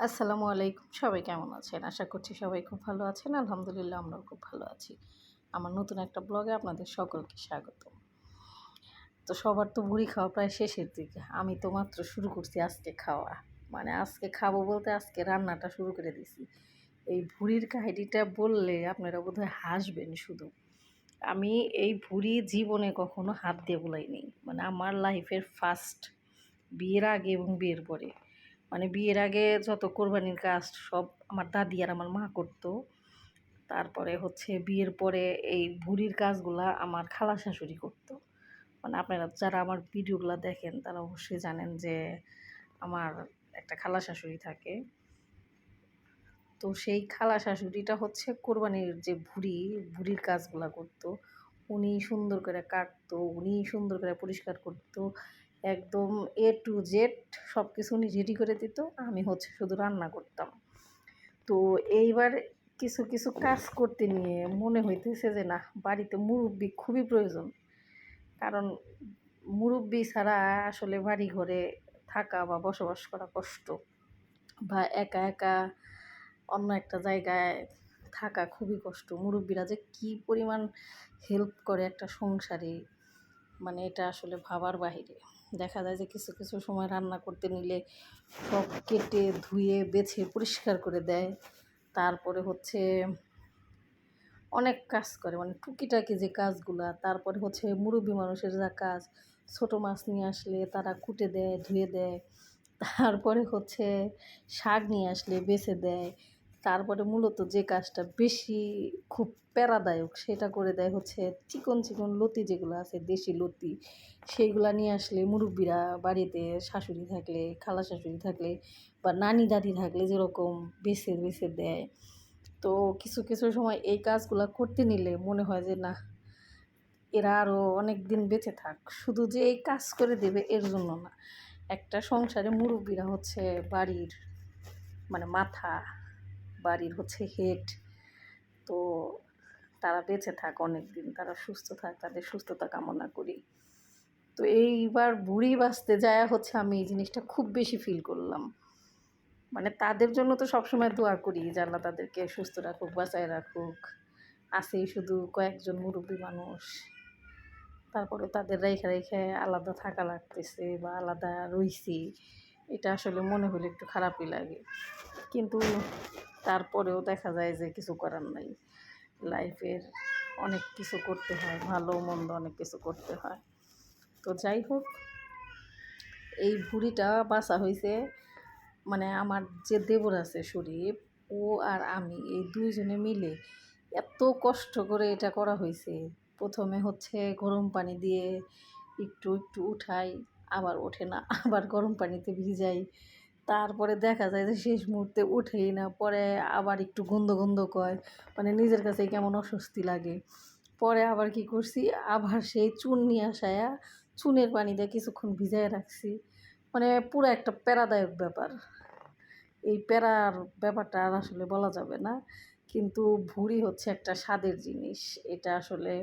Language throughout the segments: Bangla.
আসসালামু আলাইকুম। সবাই কেমন আছেন? আশা করছি সবাই খুব ভালো আছেন। আলহামদুলিল্লাহ আমরাও খুব ভালো আছি। আমার নতুন একটা ব্লগে আপনাদের সকলকে স্বাগতম। তো সবার তো ভুড়ি খাওয়া প্রায় শেষের দিকে। আমি তো মাত্র শুরু করছি আজকে খাওয়া। মানে আজকে খাবো বলতে আজকে রান্নাটা শুরু করে দিছি। এই ভুড়ির কাহিনিটা বললে আপনারা বোধহয় হাসবেন শুধু। আমি এই ভুড়ি জীবনে কখনো হাত দিয়ে বুলাইনি। মানে আমার লাইফের ফার্স্ট, বিয়ের আগে এবং বিয়ের পরে। মানে বিয়ের আগে যত কোরবানির কাজ সব আমার দাদি আর আমার মা করতো। তারপরে হচ্ছে বিয়ের পরে এই ভুঁড়ির কাজগুলা আমার খালা শাশুড়ি করতো। মানে আপনারা যারা আমার ভিডিওগুলো দেখেন তারা অবশ্যই জানেন যে আমার একটা খালা শাশুড়ি থাকে। তো সেই খালা শাশুড়িটা হচ্ছে কোরবানির যে ভুঁড়ির কাজগুলা করতো। উনি সুন্দর করে কাটতো, উনি সুন্দর করে পরিষ্কার করতো। একদম A to Z সব কিছু উনি রেডি করে দিত। আমি হচ্ছে শুধু রান্না করতাম। তো এইবার কিছু কিছু কাজ করতে নিয়ে মনে হইতেছে যে না, বাড়িতে মুরব্বি খুবই প্রয়োজন। কারণ মুরব্বি ছাড়া আসলে বাড়ি ঘরে থাকা বা বসবাস করা কষ্ট, বা একা একা অন্য একটা জায়গায় থাকা খুবই কষ্ট। মুরব্বিরা যে কী পরিমাণ হেল্প করে একটা সংসারে, মানে এটা আসলে ভাবার বাহিরে। দেখা যায় যে কিছু কিছু সময় রান্না করতে নিলে সব কেটে ধুয়ে বেছে পরিষ্কার করে দেয়। তারপরে হচ্ছে অনেক কাজ করে, মানে টুকিটাকি যে কাজগুলা। তারপরে হচ্ছে মুরব্বি মানুষের যা কাজ, ছোটো মাছ নিয়ে আসলে তারা কুটে দেয়, ধুয়ে দেয়। তারপরে হচ্ছে শাক নিয়ে আসলে বেছে দেয়। তারপরে মূলত যে কাজটা বেশি খুব প্যারাদায়ক সেটা করে দেয় হচ্ছে চিকন চিকন লতি যেগুলো আছে, দেশি লতি, সেইগুলা নিয়ে আসলে মুরব্বিরা বাড়িতে শাশুড়ি থাকলে, খালা শাশুড়ি থাকলে বা নানি দাদি থাকলে যেরকম বেছে বেছে দেয়। তো কিছু কিছু সময় এই কাজগুলা করতে নিলে মনে হয় যে না, এরা আরও অনেক দিন বেঁচে থাক, শুধু যে এই কাজ করে দেবে এর জন্য না। একটা সংসারে মুরব্বিরা হচ্ছে বাড়ির মানে মাথা, বাড়ির হচ্ছে হেড। তো তারা বেঁচে থাক অনেক দিন, তারা সুস্থ থাক, তাদের সুস্থতা কামনা করি। তো এইবার বুড়ি বাঁচতে যায় হচ্ছে আমি এই জিনিসটা খুব বেশি ফিল করলাম। মানে তাদের জন্য তো সবসময় দোয়া করি যে আল্লাহ তাদেরকে সুস্থ রাখুক, বাঁচায় রাখুক। আছেই শুধু কয়েকজন মুরব্বী মানুষ, তারপরে তাদের রেখে রেখে আলাদা থাকা লাগতেছে বা আলাদা রইছি, এটা আসলে মনে হলে একটু খারাপই লাগে। কিন্তু তারপরেও দেখা যায় যে কিছু করার নাই। লাইফের অনেক কিছু করতে হয়, ভালো মন্দ অনেক কিছু করতে হয়। তো যাই হোক, এই ভুঁড়িটা বাছা হয়েছে মানে আমার যে দেবর আছে শরীফ, ও আর আমি এই দুইজনে মিলে এত কষ্ট করে এটা করা হয়েছে। প্রথমে হচ্ছে গরম পানি দিয়ে একটু একটু উঠাই, আবার ওঠে না, আবার গরম পানিতে ভিজাই। তারপরে দেখা যায় যে শেষ মুহূর্তে উঠেই না, পরে আবার একটু গন্ধ গন্ধ কয়, মানে নিজের কাছেই কেমন অস্বস্তি লাগে। পরে আবার কি করছি, আবার সেই চুন নিয়ে আসায়া চুনের পানি দিয়ে কিছুক্ষণ ভিজায় রাখছি। মানে পুরো একটা প্যারাদায়ক ব্যাপার। এই প্যারার ব্যাপারটা আর আসলে বলা যাবে না। কিন্তু ভুঁড়ি হচ্ছে একটা স্বাদের জিনিস। এটা আসলে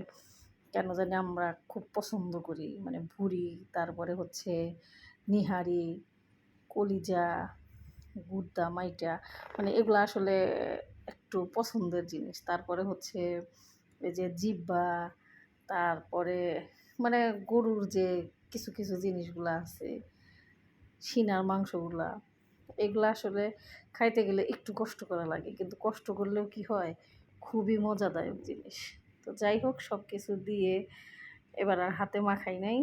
কেন জানি আমরা খুব পছন্দ করি। মানে ভুঁড়ি, তারপরে হচ্ছে নিহারি, কলিজা, গুর্দা, মাইটা, মানে এগুলো আসলে একটু পছন্দের জিনিস। তারপরে হচ্ছে এই যে জিহ্বা, তারপরে মানে গরুর যে কিছু কিছু জিনিসগুলো আছে, সিনার মাংসগুলা, এগুলো আসলে খাইতে গেলে একটু কষ্ট করা লাগে, কিন্তু কষ্ট করলেও কি হয়, খুবই মজাদায়ক জিনিস। তো যাই হোক, সব কিছু দিয়ে এবার আর হাতে মাখাই নাই।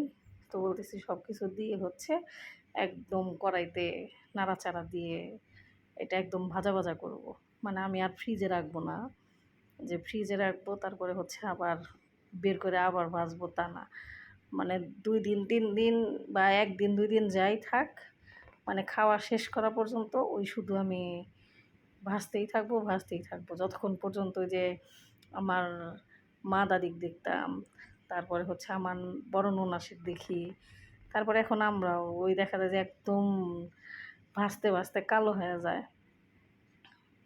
তো বলতেছি সব কিছু দিয়ে হচ্ছে একদম কড়াইতে নাড়াচাড়া দিয়ে এটা একদম ভাজা ভাজা করব। মানে আমি আর ফ্রিজে রাখবো না, যে ফ্রিজে রাখবো তারপরে হচ্ছে আবার বের করে আবার ভাজবো, তা না। মানে 2 দিন 3 দিন বা 1 দিন 2 দিন যাই থাক, মানে খাওয়া শেষ করা পর্যন্ত ওই শুধু আমি ভাজতেই থাকবো যতক্ষণ পর্যন্ত ওই যে আমার মা দাদিক দেখতাম, তারপরে হচ্ছে আমার বড় ননাসের দেখি, তারপরে এখন আমরাও ওই দেখা যায় যে একদম ভাজতে ভাজতে কালো হয়ে যায়,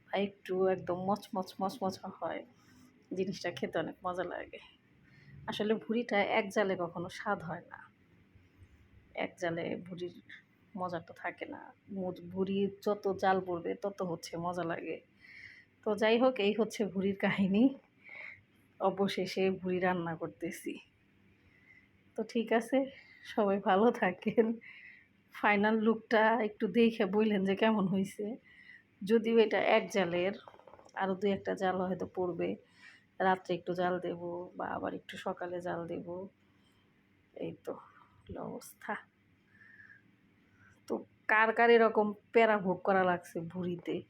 আর একটু একদম মচমচ হয়। জিনিসটা খেতে অনেক মজা লাগে। আসলে ভুঁড়িটা এক জালে কখনো স্বাদ হয় না। এক জালে ভুঁড়ির মজাটা থাকে না। ভুড়ি যত জাল পড়বে তত হচ্ছে মজা লাগে। তো যাই হোক, এই হচ্ছে ভুড়ির কাহিনী। অবশেষে ভুড়ি রান্না করতেছি। তো ঠিক আছে, সবাই ভালো থাকেন। ফাইনাল লুকটা একটু দেখে বললেন যে কেমন হয়েছে। যদিও এটা এক জালের, আরও ২-১টা জাল হয়তো পড়বে। রাত্রে একটু জাল দেব বা আবার একটু সকালে জাল দেব। এই তো হলো অবস্থা। তো কার কার এরকম প্যারা ভোগ করা লাগছে ভুঁড়িতে,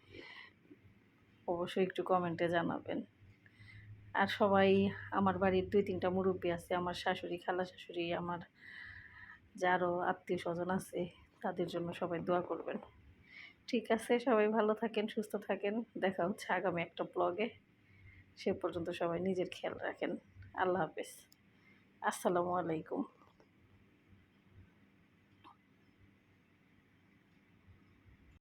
অবশ্যই একটু কমেন্টে জানাবেন। আর সবাই, আমার বাড়ির ২-৩টা মুরব্বি আছে, আমার শাশুড়ি, খালা শাশুড়ি, আমার যারও আত্মীয় স্বজন আছে, তাদের জন্য সবাই দোয়া করবেন। ঠিক আছে, সবাই ভালো থাকেন, সুস্থ থাকেন। দেখা হচ্ছে আগামী একটা ব্লগে। সে পর্যন্ত সবাই নিজের খেয়াল রাখেন। আল্লাহ হাফেজ। আসসালামু আলাইকুম।